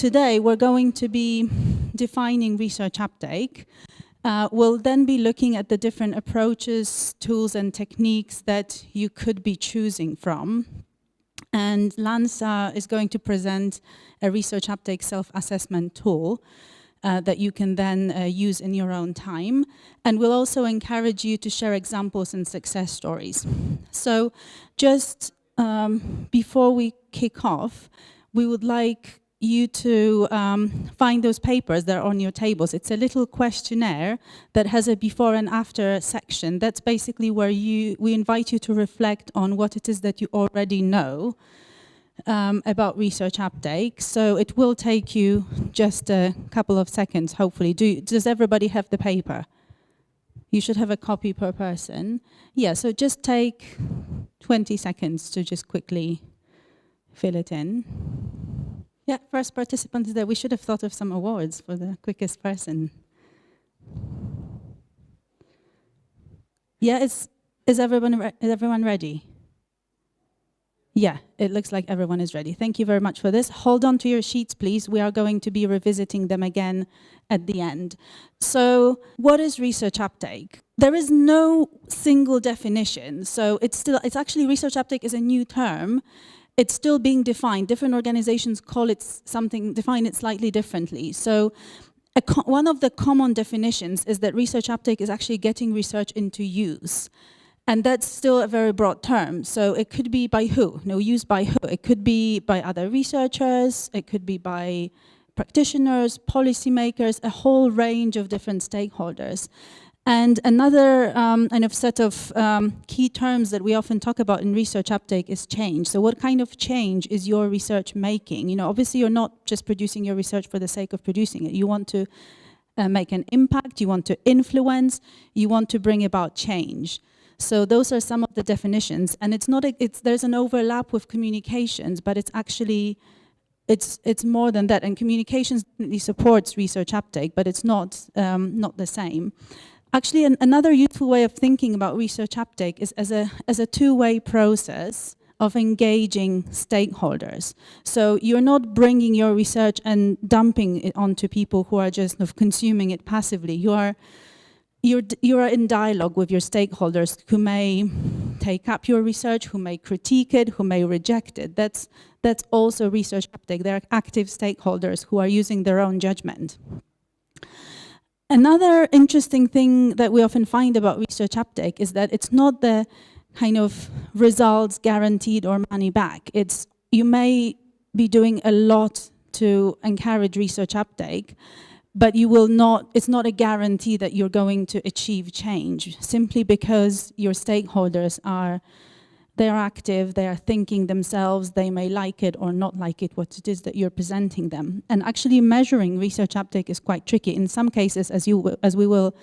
today we're going to be defining research uptake. We'll then be looking at the different approaches, tools and techniques that you could be choosing from. And Lansa is going to present a research uptake self-assessment tool that you can then use in your own time. And we'll also encourage you to share examples and success stories. So just before we kick off, we would like you to find those papers that are on your tables. It's a little questionnaire that has a before and after section. That's basically where we invite you to reflect on what it is that you already know about research uptake. So it will take you just a couple of seconds, hopefully. Does everybody have the paper? You should have a copy per person. Yeah, so just take 20 seconds to just quickly fill it in. Yeah, first participant is there. We should have thought of some awards for the quickest person. Yeah, is everyone ready? Yeah, it looks like everyone is ready. Thank you very much for this. Hold on to your sheets, please. We are going to be revisiting them again at the end. So, what is research uptake? There is no single definition. So it's actually research uptake is a new term. It's still being defined. Different organizations call it something, define it slightly differently. So one of the common definitions is that research uptake is actually getting research into use. And that's still a very broad term. So it could be by who? No, used by who? It could be by other researchers. It could be by practitioners, policymakers, a whole range of different stakeholders. And another kind of set of key terms that we often talk about in research uptake is change. So what kind of change is your research making? You know, obviously you're not just producing your research for the sake of producing it. You want to make an impact, you want to influence, you want to bring about change. So those are some of the definitions. And there's an overlap with communications, but it's actually, it's more than that. And communications definitely supports research uptake, but it's not the same. Actually, another useful way of thinking about research uptake is as a two-way process of engaging stakeholders. So you're not bringing your research and dumping it onto people who are just consuming it passively. You are in dialogue with your stakeholders who may take up your research, who may critique it, who may reject it. That's also research uptake. They're active stakeholders who are using their own judgment. Another interesting thing that we often find about research uptake is that it's not the kind of results guaranteed or money back. You may be doing a lot to encourage research uptake, but it's not a guarantee that you're going to achieve change, simply because your stakeholders they're active, they are thinking themselves, they may like it or not like it, what it is that you're presenting them. And actually measuring research uptake is quite tricky. In some cases, as we will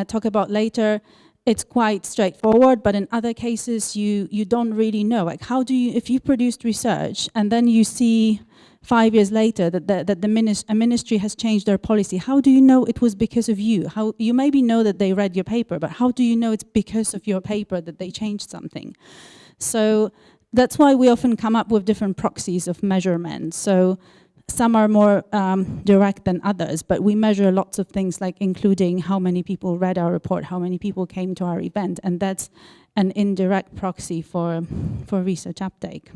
talk about later, it's quite straightforward, but in other cases, you don't really know. Like, if you produced research and then you see 5 years later that a ministry has changed their policy, how do you know it was because of you? You maybe know that they read your paper, but how do you know it's because of your paper that they changed something? So that's why we often come up with different proxies of measurement. So some are more direct than others, but we measure lots of things, like including how many people read our report, how many people came to our event, and that's an indirect proxy for research uptake.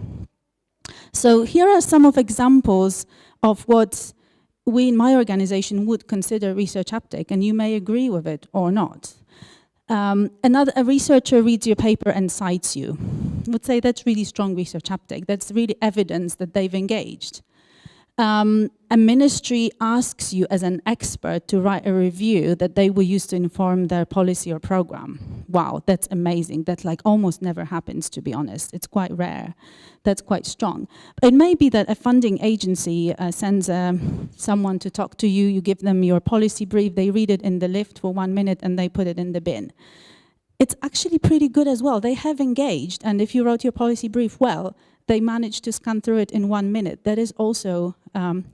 So here are some of examples of what we in my organization would consider research uptake, and you may agree with it or not. A researcher reads your paper and cites you. I would say that's really strong research uptake. That's really evidence that they've engaged. A ministry asks you as an expert to write a review that they will use to inform their policy or program. Wow, that's amazing. That almost never happens, to be honest. It's quite rare. That's quite strong. It may be that a funding agency sends someone to talk to you, you give them your policy brief, they read it in the lift for 1 minute and they put it in the bin. It's actually pretty good as well. They have engaged, and if you wrote your policy brief well, they managed to scan through it in 1 minute. That is also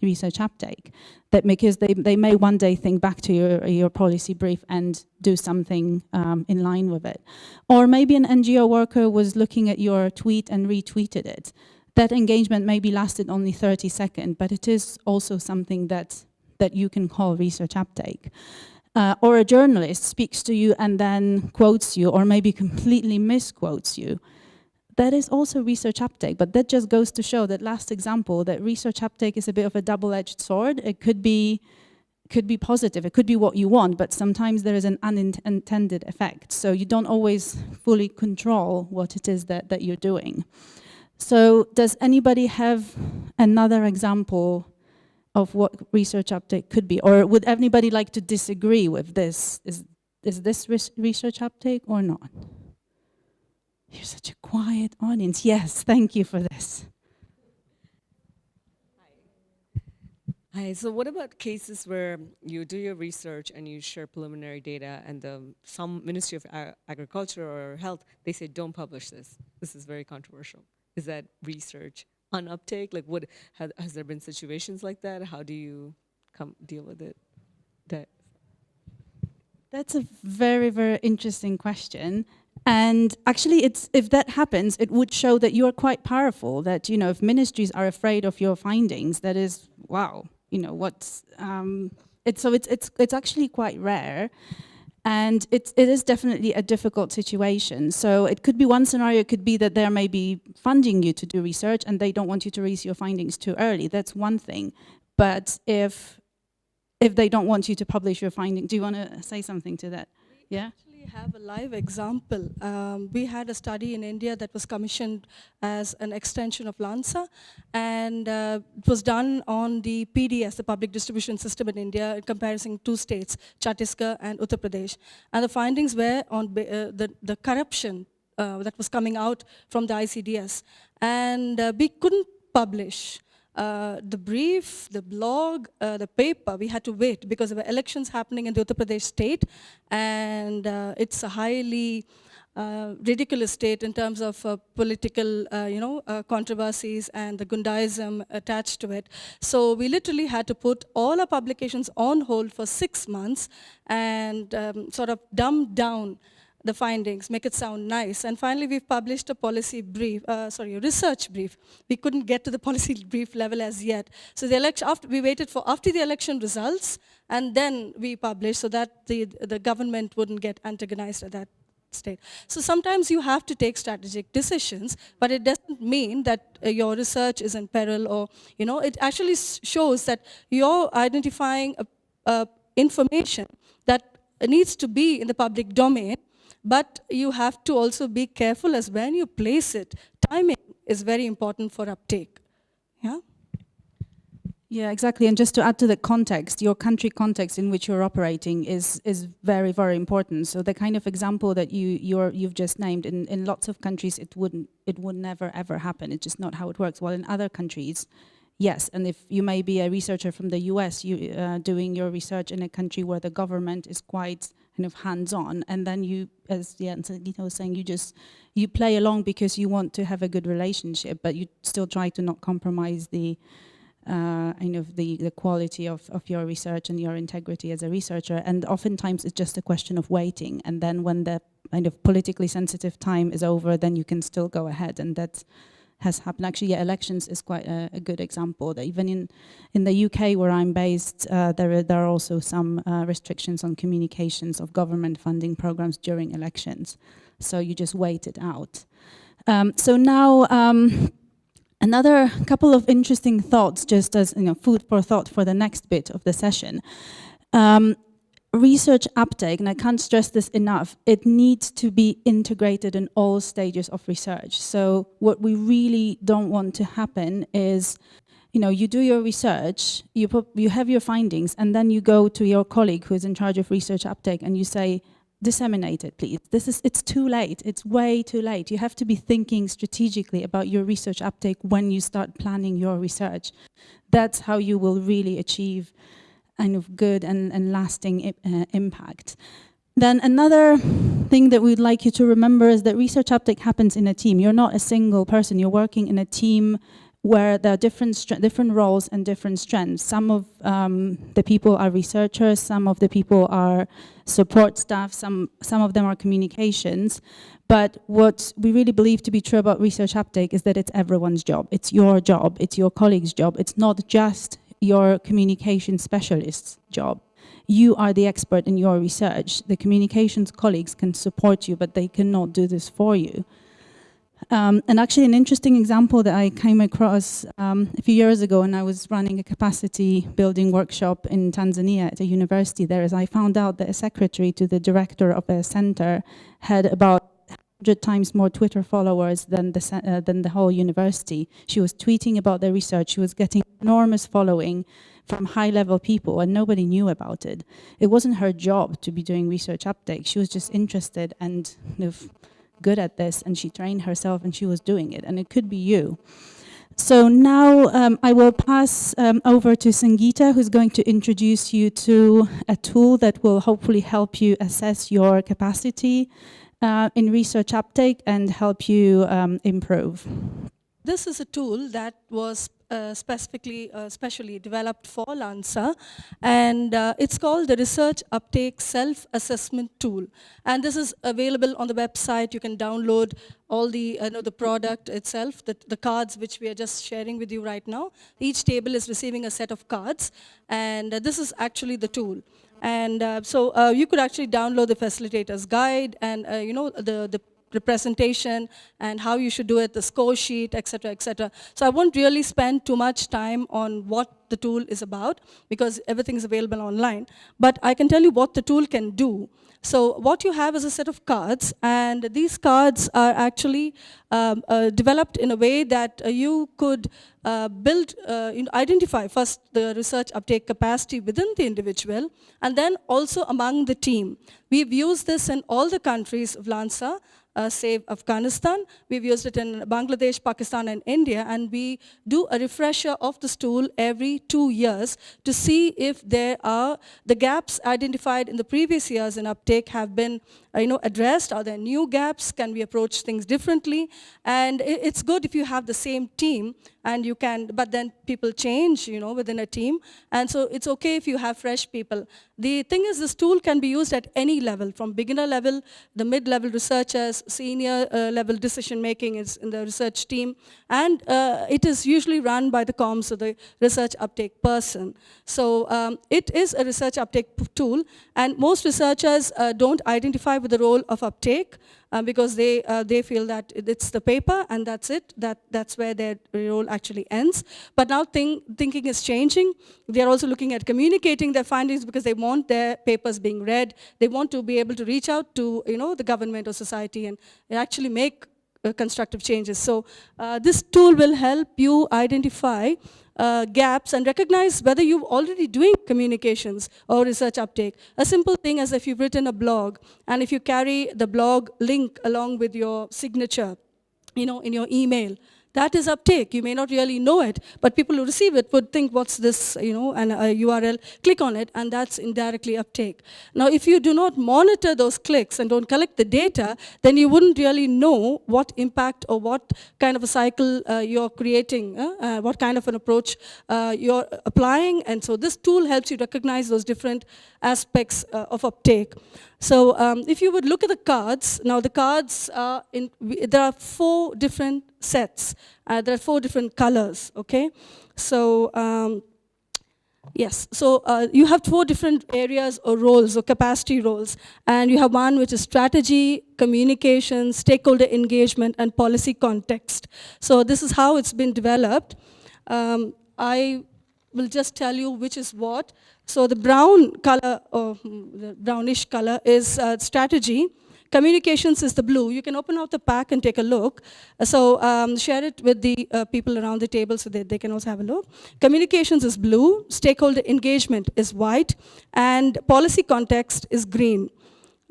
research uptake. That because they may one day think back to your policy brief and do something in line with it. Or maybe an NGO worker was looking at your tweet and retweeted it. that engagement maybe lasted only 30 seconds, but it is also something that you can call research uptake. Or a journalist speaks to you and then quotes you, or maybe completely misquotes you. That is also research uptake, but that just goes to show that last example, that research uptake is a bit of a double-edged sword. It could be positive, it could be what you want, but sometimes there is an unintended effect. So you don't always fully control what it is that you're doing. So does anybody have another example of what research uptake could be? Or would anybody like to disagree with this? Is this research uptake or not? You're such a quiet audience. Yes, thank you for this. Hi, so what about cases where you do your research and you share preliminary data and some Ministry of Agriculture or Health, they say, don't publish this. This is very controversial. Is that research on uptake? Like, has there been situations like that? How do you deal with it? That's a very, very interesting question. And actually, if that happens, it would show that you are quite powerful, that, if ministries are afraid of your findings, that is, wow, it's actually quite rare. And it is definitely a difficult situation. So it could be one scenario, it could be that they're maybe funding you to do research and they don't want you to release your findings too early. That's one thing. But if they don't want you to publish your findings, do you want to say something to that? Yeah? We have a live example. We had a study in India that was commissioned as an extension of LANSA, and it was done on the PDS, the public distribution system in India, in comparison two states, Chhattisgarh and Uttar Pradesh. And the findings were on the corruption that was coming out from the ICDS. And we couldn't publish the brief, the blog, the paper. We had to wait because there were elections happening in the Uttar Pradesh state, and it's a highly ridiculous state in terms of political, controversies and the Gundaism attached to it. So we literally had to put all our publications on hold for 6 months and sort of dumb down the findings, make it sound nice. And finally, we've published a policy brief, a research brief. We couldn't get to the policy brief level as yet. So the election, we waited for after the election results, and then we published so that the government wouldn't get antagonized at that state. So sometimes you have to take strategic decisions, but it doesn't mean that your research is in peril, or, it actually shows that you're identifying information that needs to be in the public domain. But you have to also be careful as when you place it. Timing is very important for uptake. Yeah? Yeah, exactly. And just to add to the context, your country context in which you're operating is very, very important. So the kind of example that you've just named, in lots of countries, it would never, ever happen. It's just not how it works. While in other countries, yes. And if you may be a researcher from the US, you doing your research in a country where the government is quite kind of hands-on, and then you, as Sangeetha was saying, you play along because you want to have a good relationship, but you still try to not compromise the quality of your research and your integrity as a researcher. And oftentimes it's just a question of waiting, and then when the kind of politically sensitive time is over, then you can still go ahead. And that has happened. Actually, yeah, elections is quite a good example. That even in the UK, where I'm based, there are also some restrictions on communications of government funding programs during elections. So you just wait it out. So now, another couple of interesting thoughts, just as food for thought for the next bit of the session. Research uptake, and I can't stress this enough, it needs to be integrated in all stages of research. So what we really don't want to happen is, you do your research, you have your findings, and then you go to your colleague who is in charge of research uptake and you say, disseminate it, please. It's too late. It's way too late. You have to be thinking strategically about your research uptake when you start planning your research. That's how you will really achieve kind of good and lasting impact. Then another thing that we'd like you to remember is that research uptake happens in a team. You're not a single person. You're working in a team where there are different roles and different strengths. Some of the people are researchers, some of the people are support staff, some of them are communications. But what we really believe to be true about research uptake is that it's everyone's job. It's your job, it's your colleague's job. It's not just your communication specialist's job. You are the expert in your research. The communications colleagues can support you, but they cannot do this for you. And actually an interesting example that I came across a few years ago when I was running a capacity building workshop in Tanzania at a university there is I found out that a secretary to the director of a center had about 100 times more Twitter followers than the whole university. She was tweeting about their research. She was getting enormous following from high-level people, and nobody knew about it. It wasn't her job to be doing research uptake. She was just interested and good at this, and she trained herself, and she was doing it. And it could be you. So now I will pass over to Sangeetha, who's going to introduce you to a tool that will hopefully help you assess your capacity in research uptake and help you improve. This is a tool that was specially developed for LANSA, and it's called the Research Uptake Self-Assessment Tool. And this is available on the website. You can download all the product itself, the cards which we are just sharing with you right now. Each table is receiving a set of cards, and this is actually the tool. And so you could actually download the facilitator's guide and the presentation and how you should do it, the score sheet, etc., etc. So I won't really spend too much time on what the tool is about because everything is available online. But I can tell you what the tool can do. So what you have is a set of cards, and these cards are actually developed in a way that you could identify first the research uptake capacity within the individual, and then also among the team. We've used this in all the countries of LANSA, save Afghanistan. We've used it in Bangladesh, Pakistan, and India, and we do a refresher of this tool every 2 years to see if there are the gaps identified in the previous years in uptake have been addressed. Are there new gaps? Can we approach things differently? And it's good if you have the same team, and you can, but then people change, within a team. And so it's okay if you have fresh people. The thing is, this tool can be used at any level, from beginner level, the mid-level researchers, senior level decision-making is in the research team, and it is usually run by the comms or the research uptake person. So it is a research uptake tool, and most researchers don't identify with the role of uptake because they feel that it's the paper and that's it, that's where their role actually ends. But now thinking is changing. They're also looking at communicating their findings because they want their papers being read. They want to be able to reach out to the government or society and actually make constructive changes. So this tool will help you identify gaps and recognize whether you're already doing communications or research uptake. A simple thing as if you've written a blog, and if you carry the blog link along with your signature, in your email, that is uptake. You may not really know it, but people who receive it would think, what's this, and a URL, click on it, and that's indirectly uptake. Now, if you do not monitor those clicks and don't collect the data, then you wouldn't really know what impact or what kind of a cycle you're creating, what kind of an approach you're applying. And so this tool helps you recognize those different aspects of uptake. So if you would look at the cards, now the cards, there are 4 different sets. There are 4 different colors, okay? So, yes, so you have 4 different areas or roles or capacity roles. And you have one which is strategy, communication, stakeholder engagement, and policy context. So this is how it's been developed. I will just tell you which is what. So the brown color, or the brownish color, is strategy. Communications is the blue. You can open out the pack and take a look. So share it with the people around the table so that they can also have a look. Communications is blue. Stakeholder engagement is white. And policy context is green.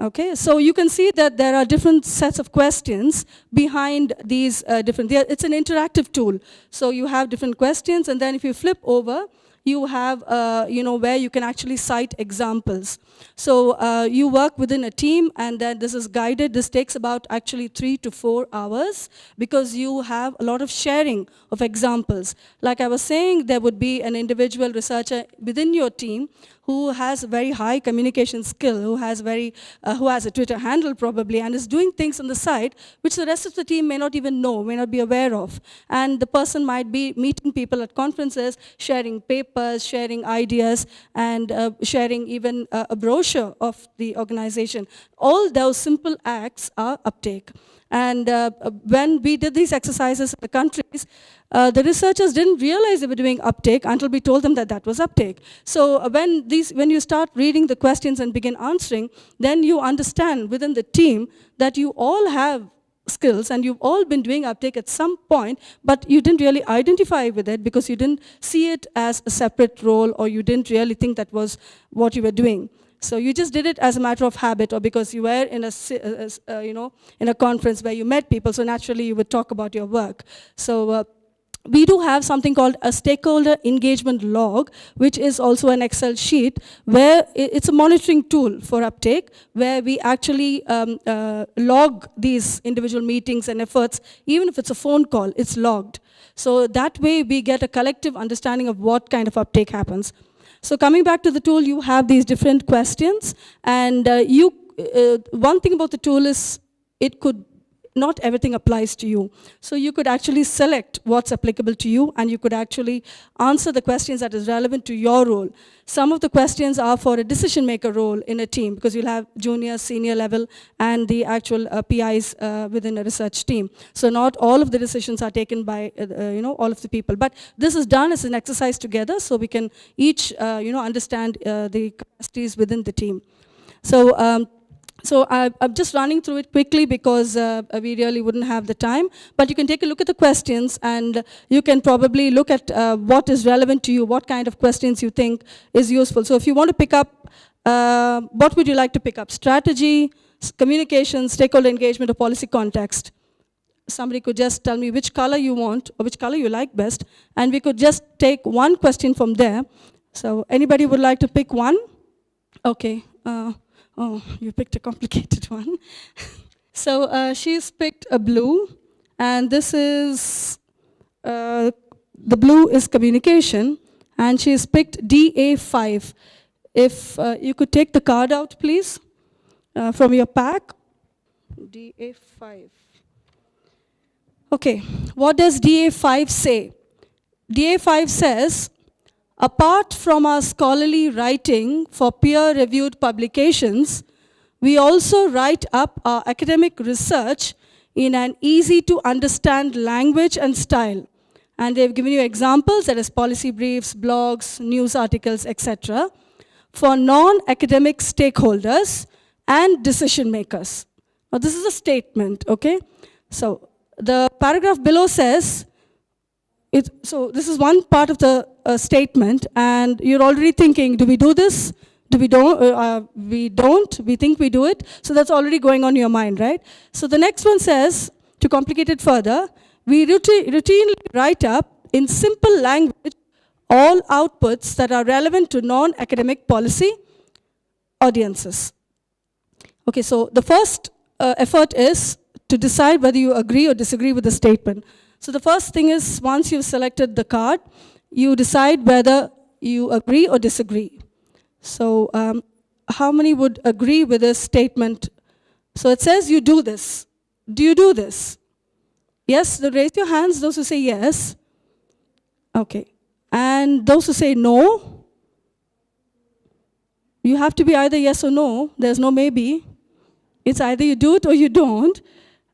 Okay, so you can see that there are different sets of questions behind these it's an interactive tool. So you have different questions, and then if you flip over, you have, where you can actually cite examples. So you work within a team, and then this is guided. This takes about actually 3 to 4 hours, because you have a lot of sharing of examples. Like I was saying, there would be an individual researcher within your team who has very high communication skill, who has a Twitter handle probably, and is doing things on the side which the rest of the team may not even know, may not be aware of. And the person might be meeting people at conferences, sharing papers, sharing ideas, and sharing even a brochure of the organization. All those simple acts are uptake. And when we did these exercises in the countries, the researchers didn't realize they were doing uptake until we told them that that was uptake. So when you start reading the questions and begin answering, then you understand within the team that you all have skills and you've all been doing uptake at some point, but you didn't really identify with it because you didn't see it as a separate role, or you didn't really think that was what you were doing. So you just did it as a matter of habit, or because you were in a conference where you met people, so naturally you would talk about your work. So we do have something called a stakeholder engagement log, which is also an Excel sheet, where it's a monitoring tool for uptake, where we actually log these individual meetings and efforts. Even if it's a phone call, it's logged. So that way we get a collective understanding of what kind of uptake happens. So coming back to the tool, you have these different questions, and one thing about the tool is not everything applies to you. So you could actually select what's applicable to you, and you could actually answer the questions that is relevant to your role. Some of the questions are for a decision maker role in a team, because you'll have junior, senior level, and the actual PIs within a research team. So not all of the decisions are taken by all of the people. But this is done as an exercise together, so we can each understand the capacities within the team. So I'm just running through it quickly because we really wouldn't have the time. But you can take a look at the questions, and you can probably look at what is relevant to you, what kind of questions you think is useful. So if you want to pick up, what would you like to pick up? Strategy, communication, stakeholder engagement, or policy context? Somebody could just tell me which color you want or which color you like best, and we could just take one question from there. So anybody would like to pick one? Okay. Oh, you picked a complicated one. So she's picked a blue, and this is, the blue is communication, and she's picked DA5. If you could take the card out, please, from your pack. DA5. Okay, what does DA5 say? DA5 says, apart from our scholarly writing for peer-reviewed publications, we also write up our academic research in an easy-to-understand language and style. And they've given you examples, that is policy briefs, blogs, news articles, etc., for non-academic stakeholders and decision makers. Now, this is a statement, okay? So the paragraph below says, so this is one part of the statement, and you're already thinking, do we do this? Do we don't? We don't. We think we do it. So that's already going on in your mind, right? So the next one says, to complicate it further, we routinely write up in simple language all outputs that are relevant to non-academic policy audiences. Okay, so the first effort is to decide whether you agree or disagree with the statement. So the first thing is, once you've selected the card, you decide whether you agree or disagree. So how many would agree with this statement? So it says you do this. Do you do this? Yes, raise your hands, those who say yes. Okay. And those who say no, you have to be either yes or no. There's no maybe. It's either you do it or you don't.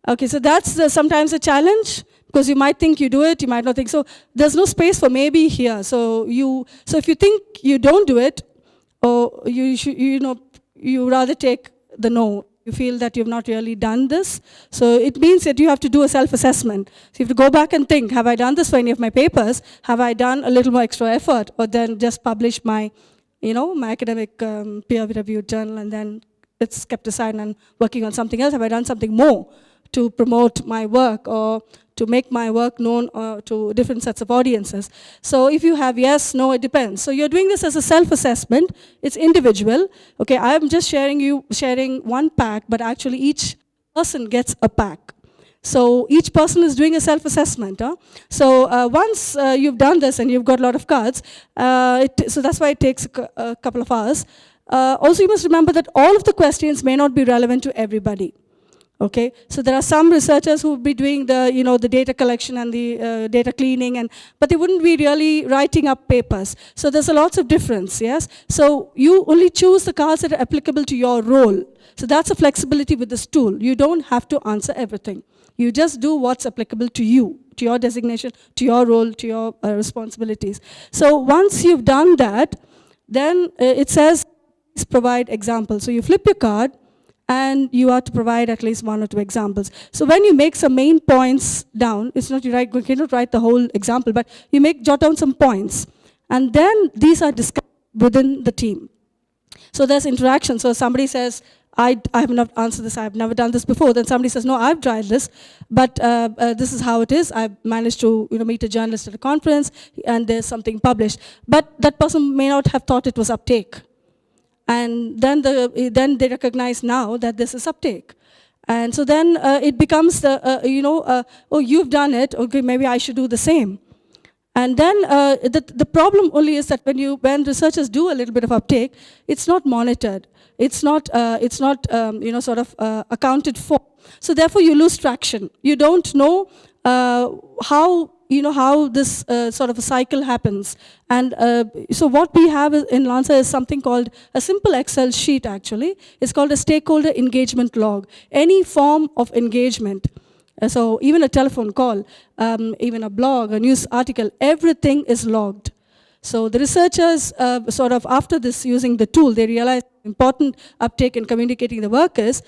Okay, so that's sometimes a challenge, because you might think you do it, you might not think. So there's no space for maybe here. So if you think you don't do it, or you rather take the no. You feel that you've not really done this. So it means that you have to do a self-assessment. So you have to go back and think, have I done this for any of my papers? Have I done a little more extra effort? Or then just publish my, my academic peer-reviewed journal, and then it's kept aside and working on something else? Have I done something more to promote my work or to make my work known to different sets of audiences. So if you have yes, no, it depends. So you're doing this as a self-assessment. It's individual. Okay, I'm just sharing one pack, but actually each person gets a pack. So each person is doing a self-assessment. So once you've done this and you've got a lot of cards, so that's why it takes a couple of hours. Also, you must remember that all of the questions may not be relevant to everybody. Okay, so there are some researchers who will be doing the data collection and the data cleaning, but they wouldn't be really writing up papers. So there's a lots of difference, yes? So you only choose the cards that are applicable to your role. So that's a flexibility with this tool. You don't have to answer everything. You just do what's applicable to you, to your designation, to your role, to your responsibilities. So once you've done that, then it says, please provide examples. So you flip your card, and you are to provide at least 1 or 2 examples. So when you make some main points down, it's not you cannot write the whole example, but you jot down some points. And then these are discussed within the team. So there's interaction. So somebody says, I have not answered this, I've never done this before. Then somebody says, no, I've tried this, but this is how it is. I've managed to meet a journalist at a conference, and there's something published. But that person may not have thought it was uptake. And then they recognize now that this is uptake. And so then it becomes oh, you've done it, okay, maybe I should do the same. And then the problem only is that when researchers do a little bit of uptake, it's not monitored. It's not accounted for. So therefore you lose traction. You don't know how this sort of a cycle happens. And so what we have in Lanza is something called a simple Excel sheet, actually. It's called a stakeholder engagement log. Any form of engagement, so even a telephone call, even a blog, a news article, everything is logged. So the researchers after this, using the tool, they realized important uptake in communicating the work is,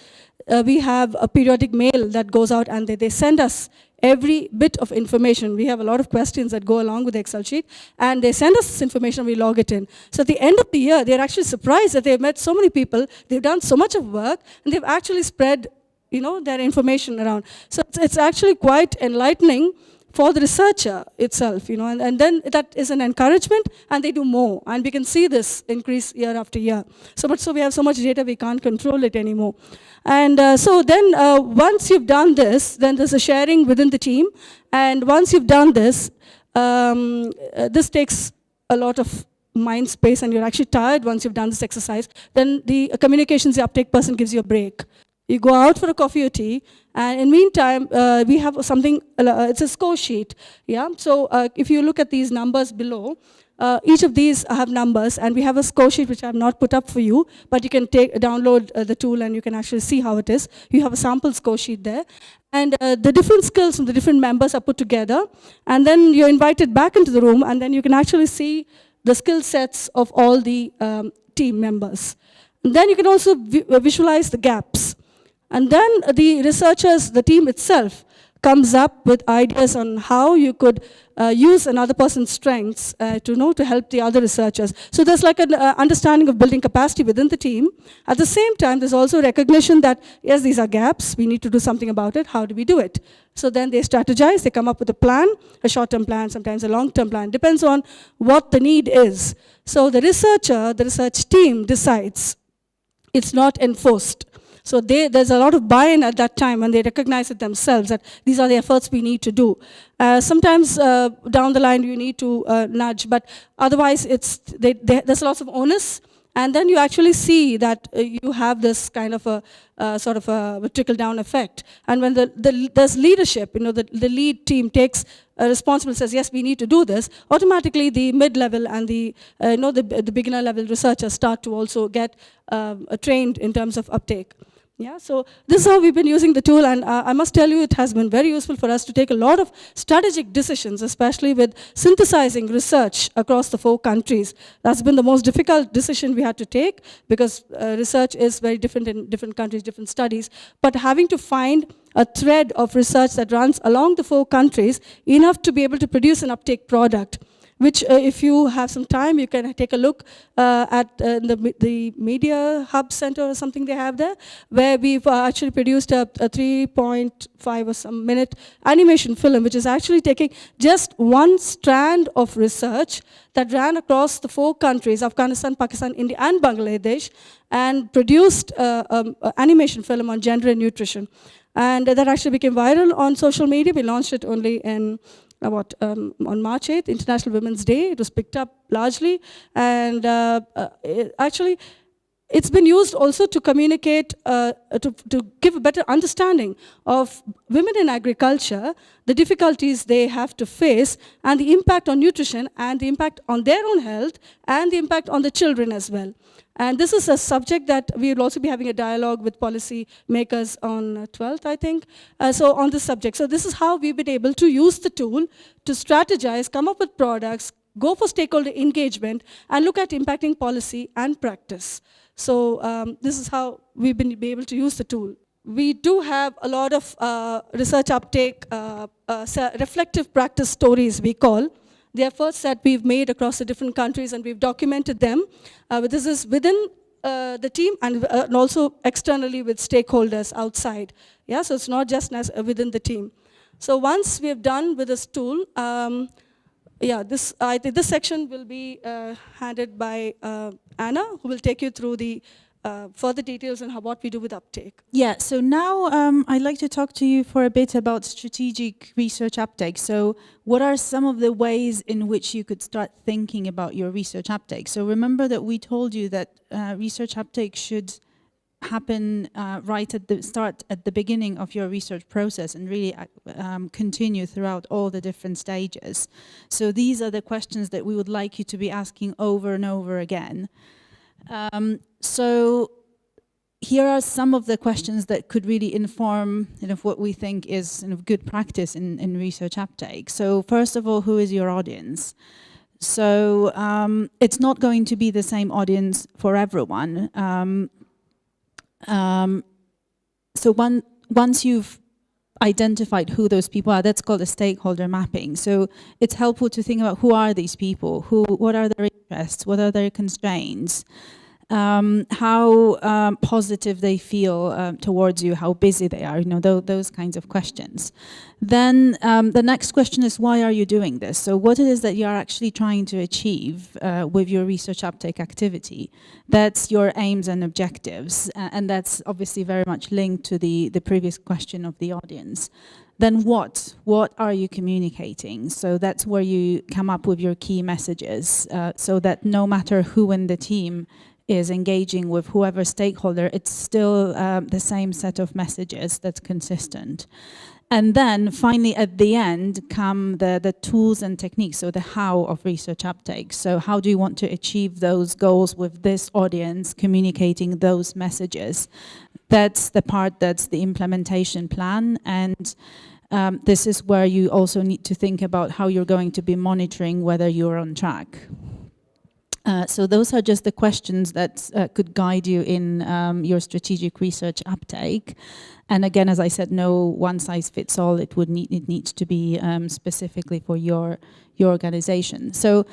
we have a periodic mail that goes out, and they send us every bit of information. We have a lot of questions that go along with the Excel sheet, and they send us this information, we log it in. So at the end of the year, they're actually surprised that they've met so many people, they've done so much of work, and they've actually spread their information around. So it's actually quite enlightening for the researcher itself, and then that is an encouragement, and they do more, and we can see this increase year after year. So we have so much data, we can't control it anymore. And so then once you've done this, then there's a sharing within the team, and once you've done this, this takes a lot of mind space, and you're actually tired once you've done this exercise. Then the communications, the uptake person gives you a break. You go out for a coffee or tea, and in the meantime, we have something, it's a score sheet. Yeah. So if you look at these numbers below, each of these have numbers, and we have a score sheet which I have not put up for you, but you can download the tool, and you can actually see how it is. You have a sample score sheet there. And the different skills from the different members are put together, and then you're invited back into the room, and then you can actually see the skill sets of all the team members. And then you can also visualize the gaps. And then the researchers, the team itself, comes up with ideas on how you could use another person's strengths to help the other researchers. So there's like an understanding of building capacity within the team. At the same time, there's also recognition that, yes, these are gaps, we need to do something about it, how do we do it? So then they strategize, they come up with a plan, a short-term plan, sometimes a long-term plan, depends on what the need is. So the researcher, the research team decides, it's not enforced. So there's a lot of buy-in at that time when they recognize it themselves that these are the efforts we need to do. Sometimes down the line you need to nudge, but otherwise there's lots of onus, and then you actually see that you have this kind of a sort of a trickle-down effect. And when there's leadership, the lead team takes a responsibility, says, yes, we need to do this, automatically the mid-level and the beginner-level researchers start to also get trained in terms of uptake. Yeah, so this is how we've been using the tool, and I must tell you it has been very useful for us to take a lot of strategic decisions, especially with synthesizing research across the 4 countries. That's been the most difficult decision we had to take, because research is very different in different countries, different studies, but having to find a thread of research that runs along the 4 countries enough to be able to produce an uptake product. which if you have some time, you can take a look at the Media Hub Center or something they have there, where we've actually produced a 3.5 or some minute animation film, which is actually taking just one strand of research that ran across the 4 countries, Afghanistan, Pakistan, India, and Bangladesh, and produced an animation film on gender and nutrition. And that actually became viral on social media. We launched it only in on March 8th, International Women's Day. It was picked up largely, and actually, it's been used also to communicate, to give a better understanding of women in agriculture, the difficulties they have to face, and the impact on nutrition, and the impact on their own health, and the impact on the children as well. And this is a subject that we will also be having a dialogue with policy makers on 12th, I think, so on this subject. So this is how we've been able to use the tool to strategize, come up with products, go for stakeholder engagement, and look at impacting policy and practice. So this is how we've been able to use the tool. We do have a lot of research uptake, reflective practice stories, we call. The efforts that we've made across the different countries, and we've documented them. But this is within the team and also externally with stakeholders outside. Yeah, so it's not just within the team. So once we have done with this tool, I think this section will be handed by Anna, who will take you through the further details on what we do with uptake. Yeah, so now I'd like to talk to you for a bit about strategic research uptake. So what are some of the ways in which you could start thinking about your research uptake? So remember that we told you that research uptake should happen right at the start, at the beginning of your research process, and really continue throughout all the different stages. So these are the questions that we would like you to be asking over and over again. So here are some of the questions that could really inform what we think is good practice in research uptake. So first of all, who is your audience? So it's not going to be the same audience for everyone. So once you've identified who those people are, that's called a stakeholder mapping. So it's helpful to think about who are these people, what are their interests, what are their constraints, how positive they feel towards you, how busy they are, those kinds of questions. Then the next question is, why are you doing this? So what it is that you're actually trying to achieve with your research uptake activity. That's your aims and objectives, and that's obviously very much linked to the previous question of the audience. Then what are you communicating? So that's where you come up with your key messages, so that no matter who in the team is engaging with whoever stakeholder, it's still the same set of messages that's consistent. And then finally at the end come the tools and techniques, so the how of research uptake. So how do you want to achieve those goals with this audience, communicating those messages? That's the part that's the implementation plan, and this is where you also need to think about how you're going to be monitoring whether you're on track. So those are just the questions that could guide you in your strategic research uptake. And again, as I said, no one size fits all. It needs to be specifically for your organization. So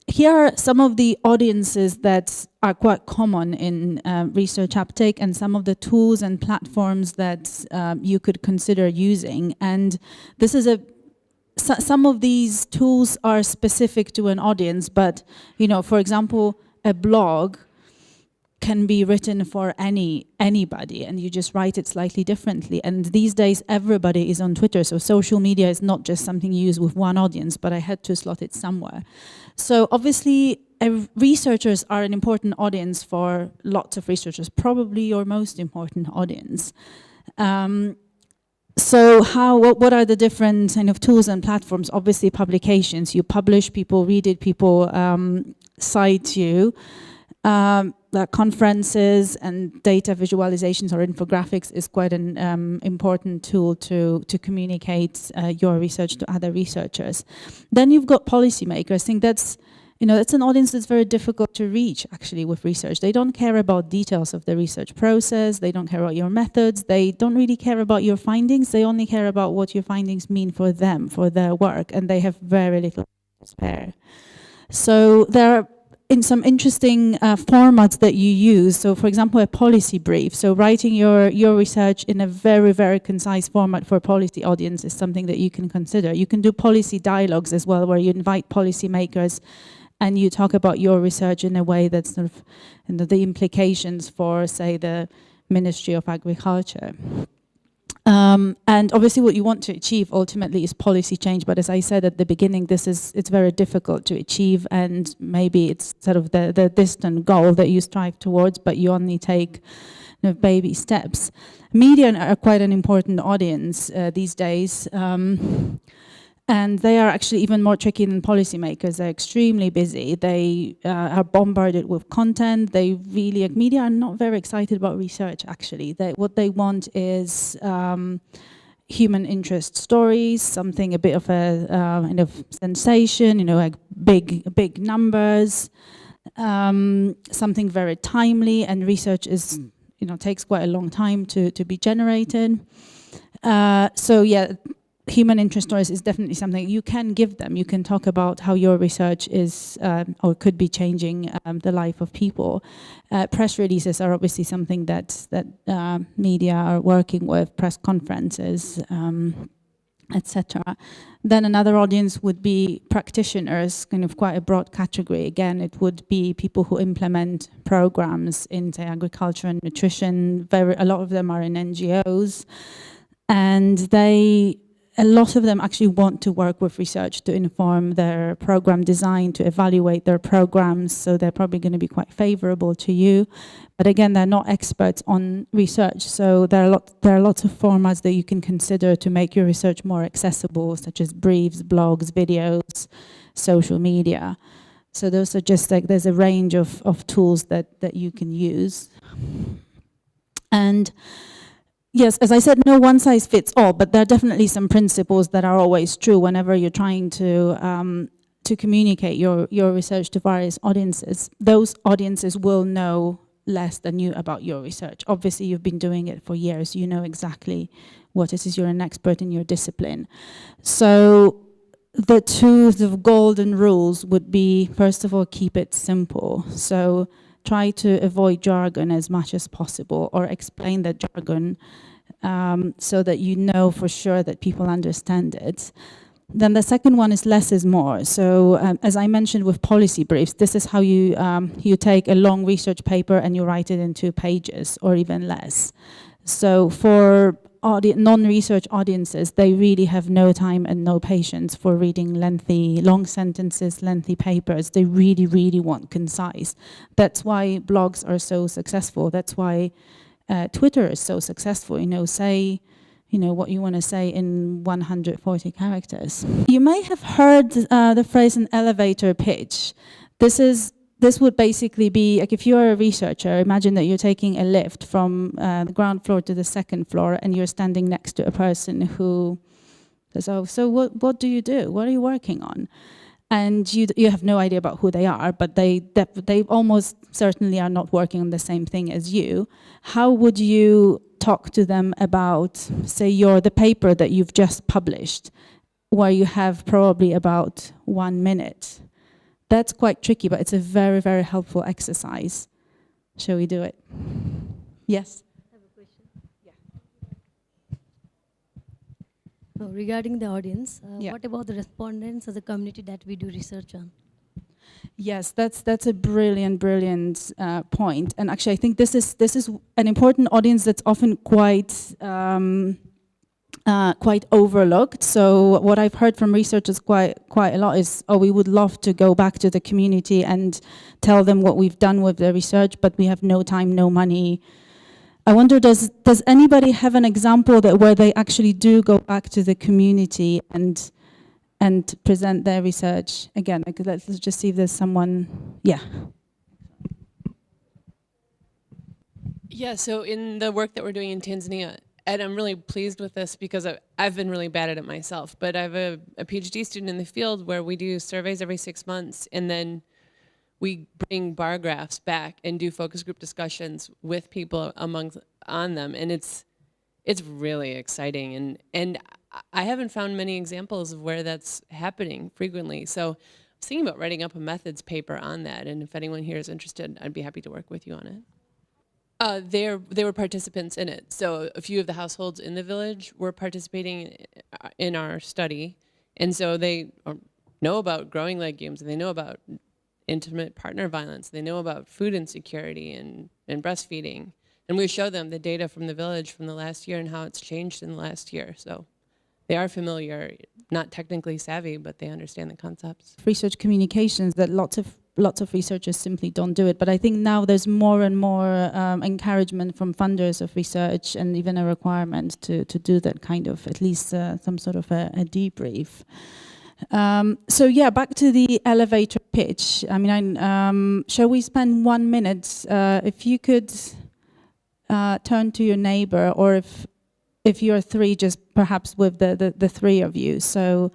here are some of the audiences that are quite common in research uptake, and some of the tools and platforms that you could consider using. And this is some of these tools are specific to an audience, but for example, a blog can be written for anybody, and you just write it slightly differently. And these days, everybody is on Twitter, so social media is not just something you use with one audience, but I had to slot it somewhere. So obviously, researchers are an important audience for lots of researchers, probably your most important audience. So what are the different kind of tools and platforms? Obviously, publications. You publish, people read it, people cite you. Conferences and data visualizations or infographics is quite an important tool to communicate your research to other researchers. Then you've got policymakers. I think that's an audience that's very difficult to reach, actually, with research. They don't care about details of the research process. They don't care about your methods. They don't really care about your findings. They only care about what your findings mean for them, for their work, and they have very little to spare. So there are in some interesting formats that you use. So for example, a policy brief. So writing your research in a very, very concise format for a policy audience is something that you can consider. You can do policy dialogues as well, where you invite policymakers and you talk about your research in a way that's sort of, you know, the implications for, say, the Ministry of Agriculture. And obviously what you want to achieve ultimately is policy change, but as I said at the beginning, it's very difficult to achieve, and maybe it's sort of the distant goal that you strive towards, but you only take, you know, baby steps. Media are quite an important audience these days. And they are actually even more tricky than policymakers. They're extremely busy. They are bombarded with content. They really, media are not very excited about research, actually. What they want is human interest stories, something a bit of a kind of sensation, you know, like big numbers, something very timely, and research is, you know, takes quite a long time to be generated. So yeah, human interest stories is definitely something you can give them. You can talk about how your research is or could be changing the life of people. Press releases are obviously something that media are working with, press conferences, etc. Then another audience would be practitioners, kind of quite a broad category. Again, it would be people who implement programs in, say, agriculture and nutrition. A lot of them are in NGOs, and a lot of them actually want to work with research to inform their program design, to evaluate their programs, so they're probably going to be quite favorable to you. But again, they're not experts on research, so there are lots of formats that you can consider to make your research more accessible, such as briefs, blogs, videos, social media. So those are just like, there's a range of tools that you can use. And yes, as I said, no one size fits all, but there are definitely some principles that are always true whenever you're trying to communicate your research to various audiences. Those audiences will know less than you about your research. Obviously, you've been doing it for years. You know exactly what it is. You're an expert in your discipline. So the two sort of golden rules would be, first of all, keep it simple. So try to avoid jargon as much as possible, or explain the jargon so that you know for sure that people understand it. Then the second one is less is more. So as I mentioned with policy briefs, this is how you take a long research paper and you write it in 2 pages or even less. So for non-research audiences, they really have no time and no patience for reading long sentences, lengthy papers. They really, really want concise. That's why blogs are so successful. That's why Twitter is so successful. You know, say, you know, what you want to say in 140 characters. You may have heard the phrase an elevator pitch. This would basically be, like, if you're a researcher, imagine that you're taking a lift from the ground floor to the 2nd floor, and you're standing next to a person who says, oh, so what do you do? What are you working on? And you have no idea about who they are, but they almost certainly are not working on the same thing as you. How would you talk to them about, say, the paper that you've just published, where you have probably about 1 minute? That's quite tricky, but it's a very, very helpful exercise. Shall we do it? Yes? I have a question. Yeah. So regarding the audience, what about the respondents or the community that we do research on? Yes, that's a brilliant point. And actually, I think this is an important audience that's often quite overlooked. So what I've heard from researchers quite a lot is, oh, we would love to go back to the community and tell them what we've done with the research, but we have no time, no money. I wonder, does anybody have an example where they actually do go back to the community and present their research? Again, let's just see if there's someone. Yeah. Yeah, so in the work that we're doing in Tanzania, and I'm really pleased with this because I've been really bad at it myself, but I have a PhD student in the field where we do surveys every 6 months, and then we bring bar graphs back and do focus group discussions with people on them, and it's really exciting, and I haven't found many examples of where that's happening frequently. So was thinking about writing up a methods paper on that, and if anyone here is interested, I'd be happy to work with you on it. They were participants in it. So a few of the households in the village were participating in our study. And so they know about growing legumes, and they know about intimate partner violence. They know about food insecurity and breastfeeding. And we show them the data from the village from the last year and how it's changed in the last year. So they are familiar, not technically savvy, but they understand the concepts. Research communications, that lots of researchers simply don't do it. But I think now there's more and more encouragement from funders of research, and even a requirement to do that kind of, at least some sort of a debrief. So yeah, back to the elevator pitch. I mean, shall we spend 1 minute? If you could turn to your neighbor, or if you're three, just perhaps with the three of you. So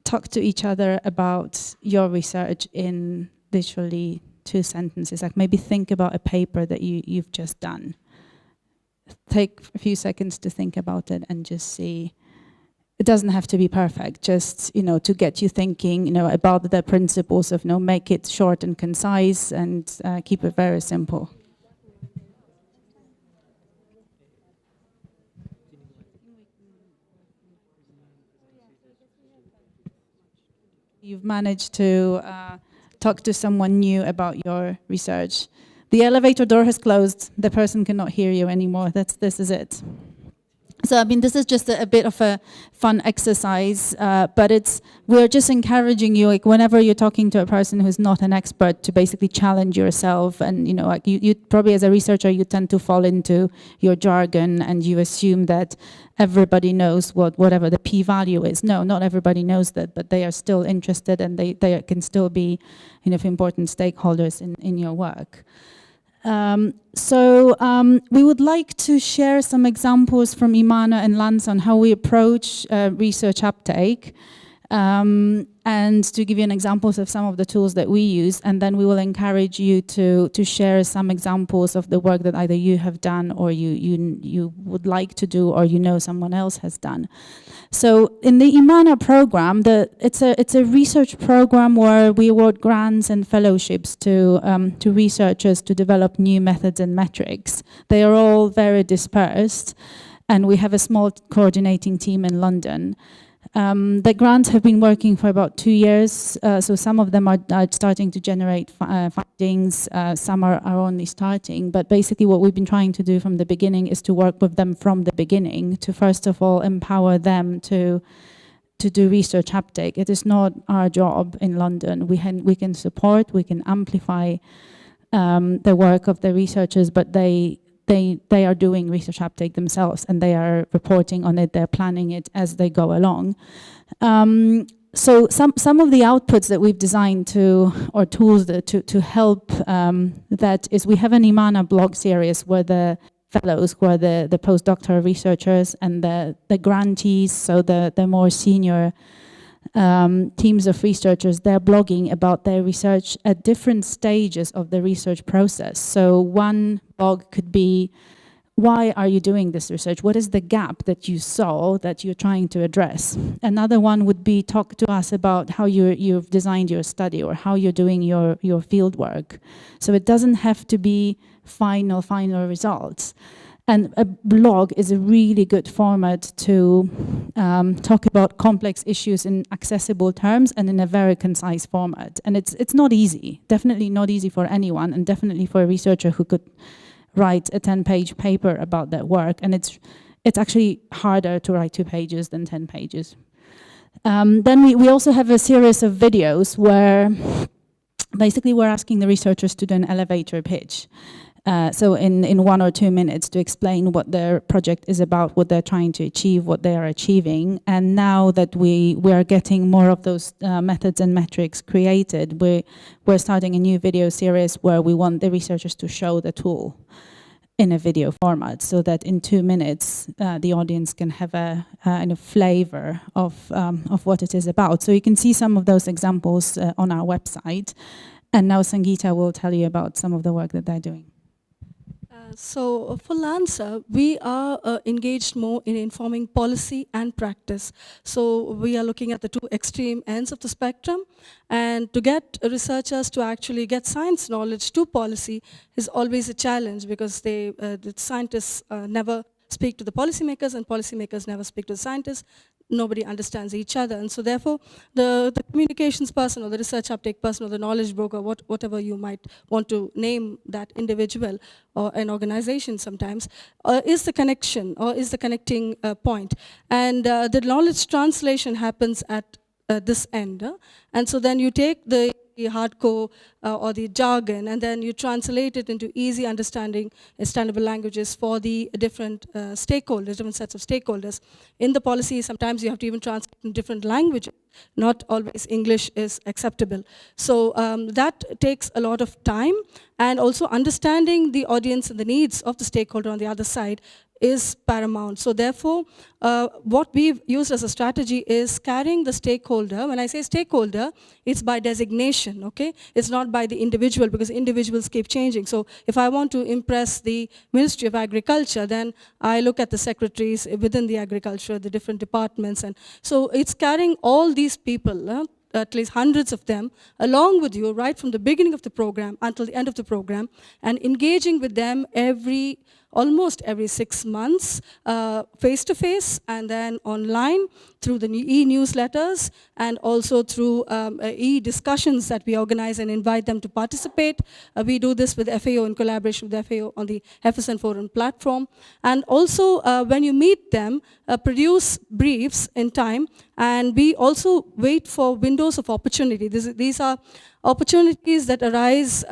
talk to each other about your research in literally 2 sentences. Like maybe think about a paper that you've just done. Take a few seconds to think about it and just see. It doesn't have to be perfect, just, to get you thinking, about the principles of, make it short and concise and keep it very simple. You've managed to talk to someone new about your research. The elevator door has closed. The person cannot hear you anymore. This is it. So, I mean, this is just a bit of a fun exercise, but we're just encouraging you, like, whenever you're talking to a person who's not an expert, to basically challenge yourself. And, like you probably, as a researcher, you tend to fall into your jargon and you assume that everybody knows whatever the p-value is. No, not everybody knows that, but they are still interested, and they can still be, important stakeholders in your work. We would like to share some examples from IMMANA and LANSA on how we approach research uptake, and to give you an examples of some of the tools that we use, and then we will encourage you to share some examples of the work that either you have done, or you would like to do, or someone else has done. So in the IMMANA program, it's a research program where we award grants and fellowships to researchers to develop new methods and metrics. They are all very dispersed, and we have a small coordinating team in London. The grants have been working for about 2 years, so some of them are starting to generate findings, some are only starting, but basically what we've been trying to do from the beginning is to work with them from the beginning, to first of all empower them to do research uptake. It is not our job in London. We can support, we can amplify the work of the researchers, but they are doing research uptake themselves, and they are reporting on it, they're planning it as they go along. So some of the outputs that we've designed or tools to help that is, we have an IMMANA blog series where the fellows, who are the postdoctoral researchers, and the grantees, so the more senior teams of researchers, they're blogging about their research at different stages of the research process. So one blog could be, why are you doing this research? What is the gap that you saw that you're trying to address? Another one would be, talk to us about how you've designed your study, or how you're doing your field work. So it doesn't have to be final results. And a blog is a really good format to talk about complex issues in accessible terms and in a very concise format. And it's not easy, definitely not easy for anyone, and definitely for a researcher who could write a 10-page paper about that work. And it's actually harder to write 2 pages than 10 pages. Then we also have a series of videos where basically we're asking the researchers to do an elevator pitch. So in 1 or 2 minutes, to explain what their project is about, what they're trying to achieve, what they are achieving. And now that we are getting more of those methods and metrics created, we're starting a new video series where we want the researchers to show the tool in a video format, so that in 2 minutes the audience can have a flavor of what it is about. So you can see some of those examples on our website. And now Sangeetha will tell you about some of the work that they're doing. So for LANSA, we are engaged more in informing policy and practice. So we are looking at the two extreme ends of the spectrum, and to get researchers to actually get science knowledge to policy is always a challenge, because the scientists never speak to the policymakers, and policymakers never speak to the scientists. Nobody understands each other. And so therefore, the communications person or the research uptake person or the knowledge broker, whatever you might want to name that individual or an organization sometimes, is the connection or is the connecting point. And the knowledge translation happens at this end. And so then you take the hardcore or the jargon, and then you translate it into easy understanding, understandable languages for the different stakeholders, different sets of stakeholders. In the policy, sometimes you have to even translate in different languages. Not always English is acceptable. So that takes a lot of time, and also understanding the audience and the needs of the stakeholder on the other side is paramount. So therefore, what we've used as a strategy is carrying the stakeholder. When I say stakeholder, it's by designation, okay? It's not by the individual, because individuals keep changing. So if I want to impress the Ministry of Agriculture, then I look at the secretaries within the agriculture, the different departments. And so it's carrying all these people, at least hundreds of them, along with you right from the beginning of the program until the end of the program, and engaging with them almost every 6 months, face-to-face, and then online through the e-newsletters, and also through e-discussions that we organize and invite them to participate. We do this with FAO in collaboration with FAO on the FSN Forum platform. And also, when you meet them, produce briefs in time, and we also wait for windows of opportunity. These are opportunities that arise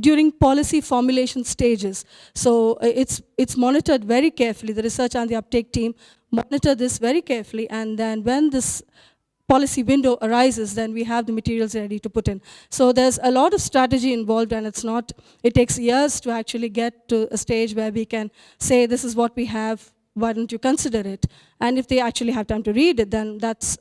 during policy formulation stages. So it's monitored very carefully. The research and the uptake team monitor this very carefully, and then when this policy window arises, then we have the materials ready to put in. So there's a lot of strategy involved, and it takes years to actually get to a stage where we can say, this is what we have, why don't you consider it? And if they actually have time to read it, then that's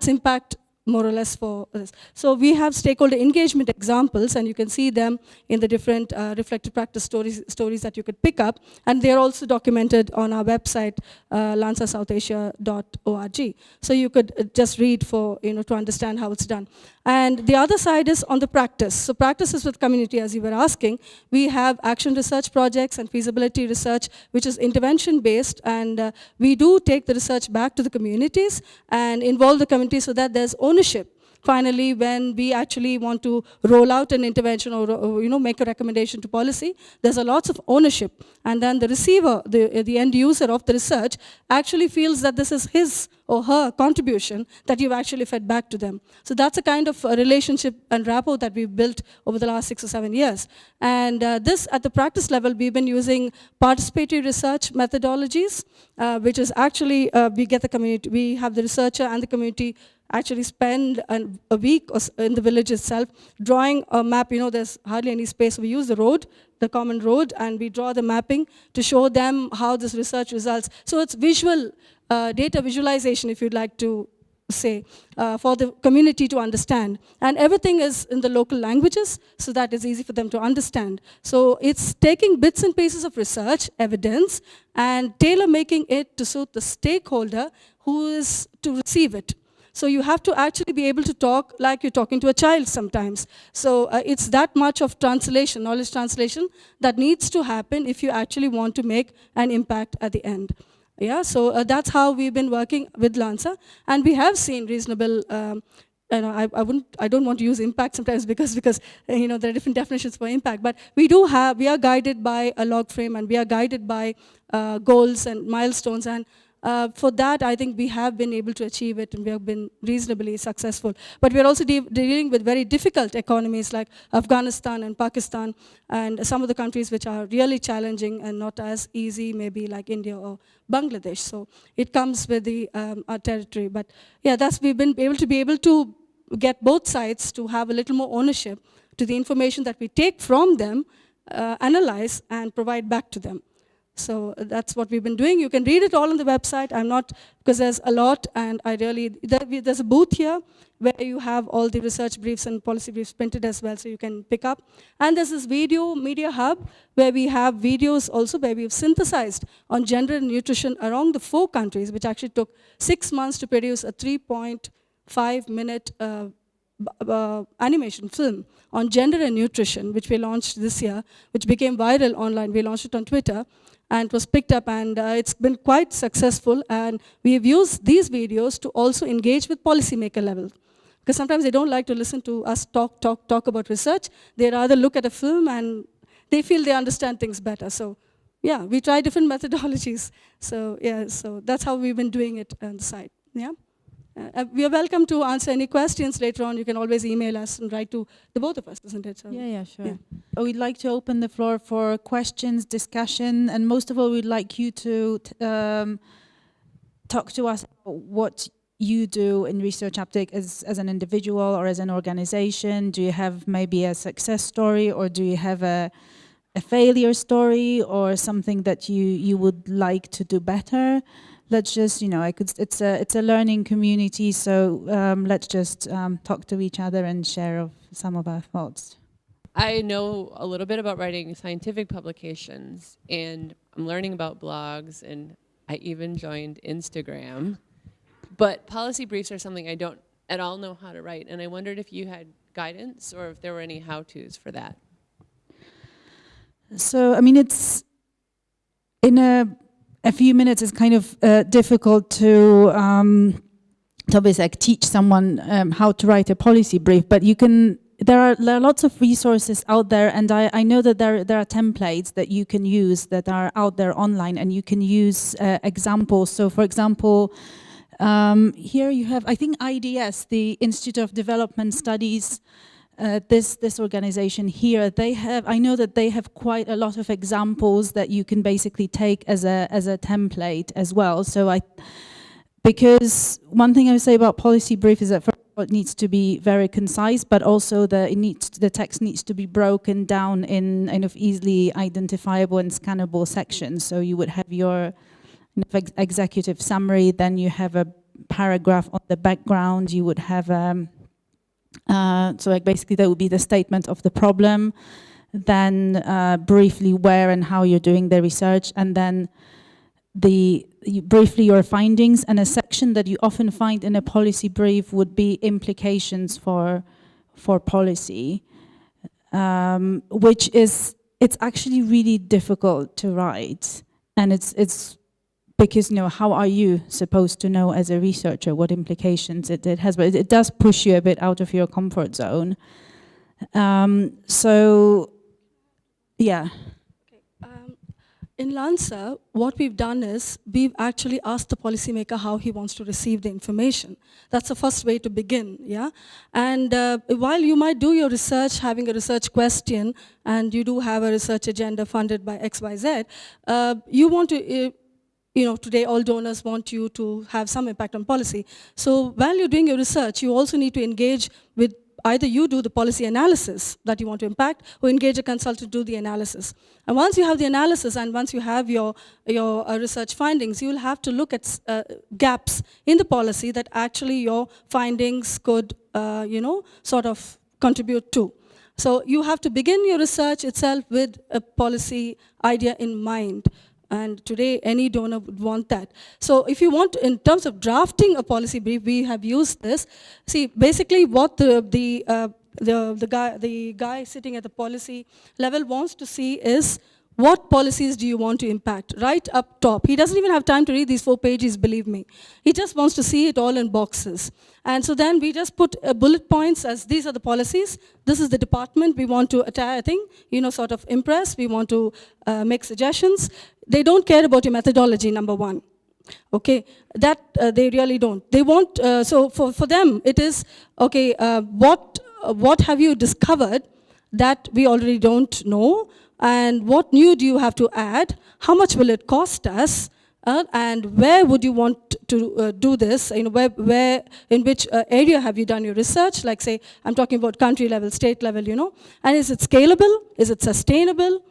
impact more or less for this. So we have stakeholder engagement examples, and you can see them in the different reflective practice stories that you could pick up, and they're also documented on our website, lansasouth.asia.org. So you could just read to understand how it's done. And the other side is on the practice. So practices with community, as you were asking, we have action research projects and feasibility research, which is intervention-based, and we do take the research back to the communities and involve the community so that there's ownership. Finally, when we actually want to roll out an intervention or make a recommendation to policy, there's a lots of ownership. And then the receiver, the end user of the research, actually feels that this is his or her contribution that you've actually fed back to them. So that's a kind of a relationship and rapport that we've built over the last 6 or 7 years. And this, at the practice level, we've been using participatory research methodologies, which is actually, we get the community, we have the researcher and the community actually spend a week in the village itself drawing a map. There's hardly any space. We use the common road, and we draw the mapping to show them how this research results. So it's visual, data visualization, if you'd like to say, for the community to understand. And everything is in the local languages, so that it's easy for them to understand. So it's taking bits and pieces of research, evidence, and tailor-making it to suit the stakeholder who is to receive it. So you have to actually be able to talk like you're talking to a child sometimes. So it's that much of translation, knowledge translation, that needs to happen if you actually want to make an impact at the end. Yeah, so that's how we've been working with LANSA, and we have seen reasonable. I don't want to use impact sometimes because there are different definitions for impact. But we are guided by a log frame, and we are guided by goals and milestones, and for that, I think we have been able to achieve it, and we have been reasonably successful. But we're also dealing with very difficult economies like Afghanistan and Pakistan, and some of the countries which are really challenging and not as easy, maybe like India or Bangladesh. So it comes with our territory. But yeah, we've been able to get both sides to have a little more ownership to the information that we take from them, analyze, and provide back to them. So that's what we've been doing. You can read it all on the website. I'm not, because there's a lot, and there's a booth here where you have all the research briefs and policy briefs printed as well, so you can pick up. And there's this video media hub where we have videos also where we've synthesized on gender and nutrition around the 4 countries, which actually took 6 months to produce a 3.5-minute animation film on gender and nutrition, which we launched this year, which became viral online. We launched it on Twitter, and it was picked up, and it's been quite successful. And we have used these videos to also engage with policymaker level. Because sometimes they don't like to listen to us talk about research. They rather look at a film and they feel they understand things better. So yeah, we try different methodologies. So yeah, so that's how we've been doing it on the site. Yeah. We are welcome to answer any questions later on. You can always email us and write to the both of us, isn't it? So, yeah, sure. Yeah. We'd like to open the floor for questions, discussion, and most of all, we'd like you to talk to us about what you do in research uptake as an individual or as an organization. Do you have maybe a success story, or do you have a failure story, or something that you would like to do better? Let's just, it's a learning community, so let's just talk to each other and share some of our thoughts. I know a little bit about writing scientific publications, and I'm learning about blogs, and I even joined Instagram. But policy briefs are something I don't at all know how to write, and I wondered if you had guidance or if there were any how-tos for that. So, I mean, it's in a few minutes, it's kind of difficult to obviously teach someone how to write a policy brief, but you can. There are lots of resources out there, and I know that there are templates that you can use that are out there online, and you can use examples. So, for example, here you have, I think IDS, the Institute of Development Studies. This organization here, I know that they have quite a lot of examples that you can basically take as a template as well. So because one thing I would say about policy brief is that first of all, it needs to be very concise, but also the text needs to be broken down in kind of easily identifiable and scannable sections. So you would have your executive summary, then you have a paragraph on the background, you would have so basically that would be the statement of the problem, then briefly where and how you're doing the research, and then briefly your findings. And a section that you often find in a policy brief would be implications for policy, which it's actually really difficult to write, and it's because, how are you supposed to know as a researcher what implications it has? But it does push you a bit out of your comfort zone. So, yeah. Okay. In LANSA, what we've done is we've actually asked the policymaker how he wants to receive the information. That's the first way to begin, yeah? And while you might do your research, having a research question, and you do have a research agenda funded by XYZ, you want to... today all donors want you to have some impact on policy. So while you're doing your research, you also need to engage with either you do the policy analysis that you want to impact, or engage a consultant to do the analysis. And once you have the analysis, and once you have your research findings, you'll have to look at gaps in the policy that actually your findings could, sort of contribute to. So you have to begin your research itself with a policy idea in mind. And today, any donor would want that. So if you want, in terms of drafting a policy brief, we have used this. See, basically what the guy sitting at the policy level wants to see is, what policies do you want to impact? Right up top. He doesn't even have time to read these 4 pages, believe me. He just wants to see it all in boxes. And so then we just put bullet points as these are the policies. This is the department we want to sort of impress. We want to make suggestions. They don't care about your methodology, number one. Okay, that they really don't. They want, so for them it is, okay, what have you discovered that we already don't know? And what new do you have to add? How much will it cost us? And where would you want to do this? Where, in which area have you done your research? Like, say, I'm talking about country level, state level, And is it scalable? Is it sustainable?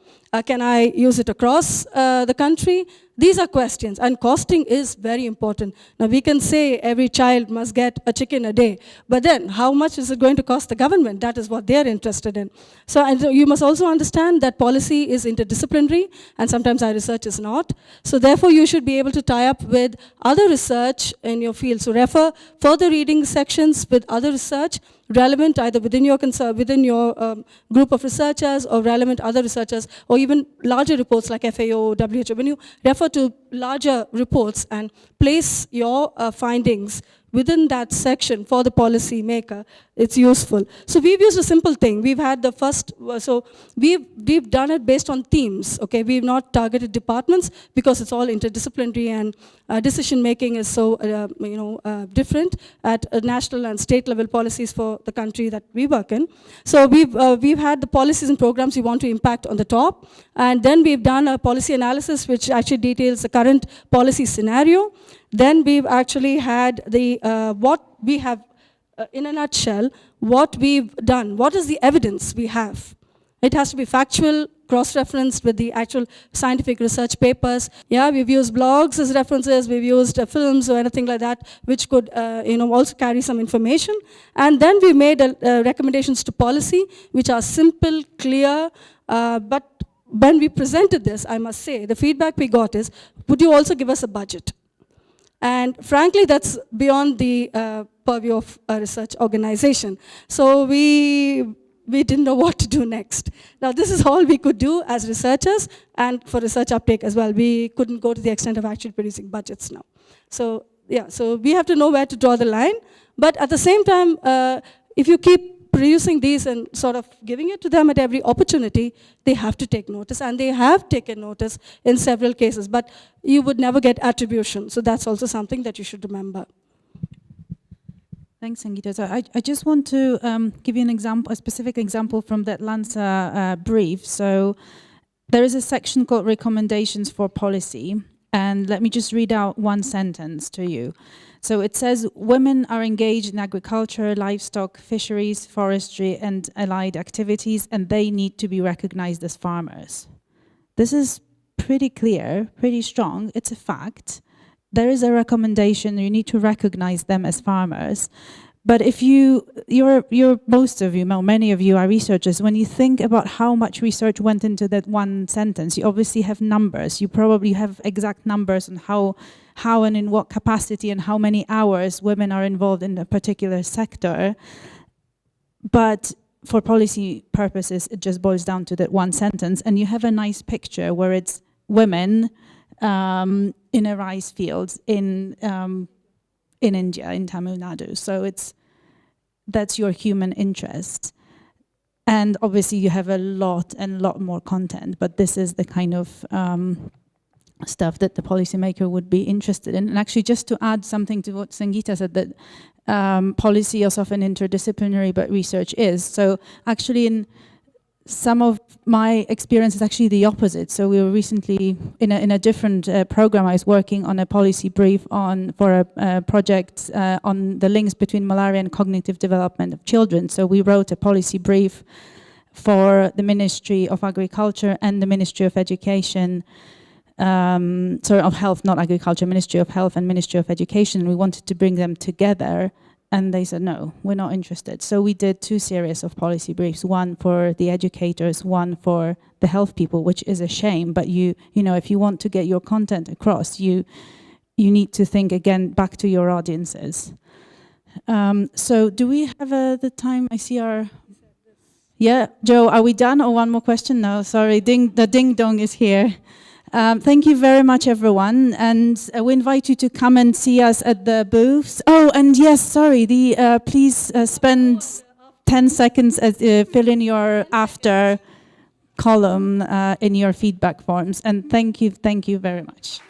Can I use it across the country? These are questions, and costing is very important. Now, we can say every child must get a chicken a day, but then how much is it going to cost the government? That is what they're interested in. So and you must also understand that policy is interdisciplinary, and sometimes our research is not. So therefore, you should be able to tie up with other research in your field. So refer further reading sections with other research, relevant either within your group of researchers or relevant other researchers, or even larger reports like FAO, WHO. When you refer to larger reports and place your findings within that section for the policy maker, it's useful. So we've used a simple thing. We've had the first, so we've done it based on themes, okay? We've not targeted departments because it's all interdisciplinary, and decision making is so, different at national and state level policies for the country that we work in. So we've had the policies and programs we want to impact on the top, and then we've done a policy analysis which actually details the current policy scenario. Then we've actually had the, what we have, in a nutshell, what we've done. What is the evidence we have? It has to be factual, cross-referenced with the actual scientific research papers. Yeah, we've used blogs as references, we've used films or anything like that, which could also carry some information. And then we made recommendations to policy, which are simple, clear, but when we presented this, I must say, the feedback we got is, would you also give us a budget? And frankly, that's beyond the purview of a research organization. So we didn't know what to do next. Now, this is all we could do as researchers, and for research uptake as well. We couldn't go to the extent of actually producing budgets now. So yeah, so we have to know where to draw the line. But at the same time, if you keep producing these and sort of giving it to them at every opportunity, they have to take notice, and they have taken notice in several cases, but you would never get attribution. So that's also something that you should remember. Thanks, Sangeetha. So I just want to give you an example, a specific example from that LANSA brief. So there is a section called Recommendations for Policy, and let me just read out one sentence to you. So it says, women are engaged in agriculture, livestock, fisheries, forestry, and allied activities, and they need to be recognized as farmers. This is pretty clear, pretty strong. It's a fact. There is a recommendation. You need to recognize them as farmers. But if most of you, many of you are researchers, when you think about how much research went into that one sentence, you obviously have numbers. You probably have exact numbers on how and in what capacity and how many hours women are involved in a particular sector. But for policy purposes, it just boils down to that one sentence. And you have a nice picture where it's women in a rice field in India, in Tamil Nadu. So that's your human interest. And obviously you have a lot more content, but this is the kind of stuff that the policymaker would be interested in. And actually, just to add something to what Sangeetha said, that policy is often interdisciplinary, but research is. So actually in some of my experience is actually the opposite. So we were recently in a different program. I was working on a policy brief for a project on the links between malaria and cognitive development of children. So we wrote a policy brief for the Ministry of Agriculture and the Ministry of Education, of Health, not Agriculture, Ministry of Health and Ministry of Education. We wanted to bring them together. And they said, no, we're not interested. So we did 2 series of policy briefs, one for the educators, one for the health people, which is a shame. But you know, if you want to get your content across, you need to think again back to your audiences. So do we have the time? I see our... Yeah, Joe, are we done or one more question? No, sorry, the ding dong is here. Thank you very much, everyone, and we invite you to come and see us at the booths. Oh, and yes, sorry, please spend 10 seconds fill in your after column in your feedback forms, and thank you very much.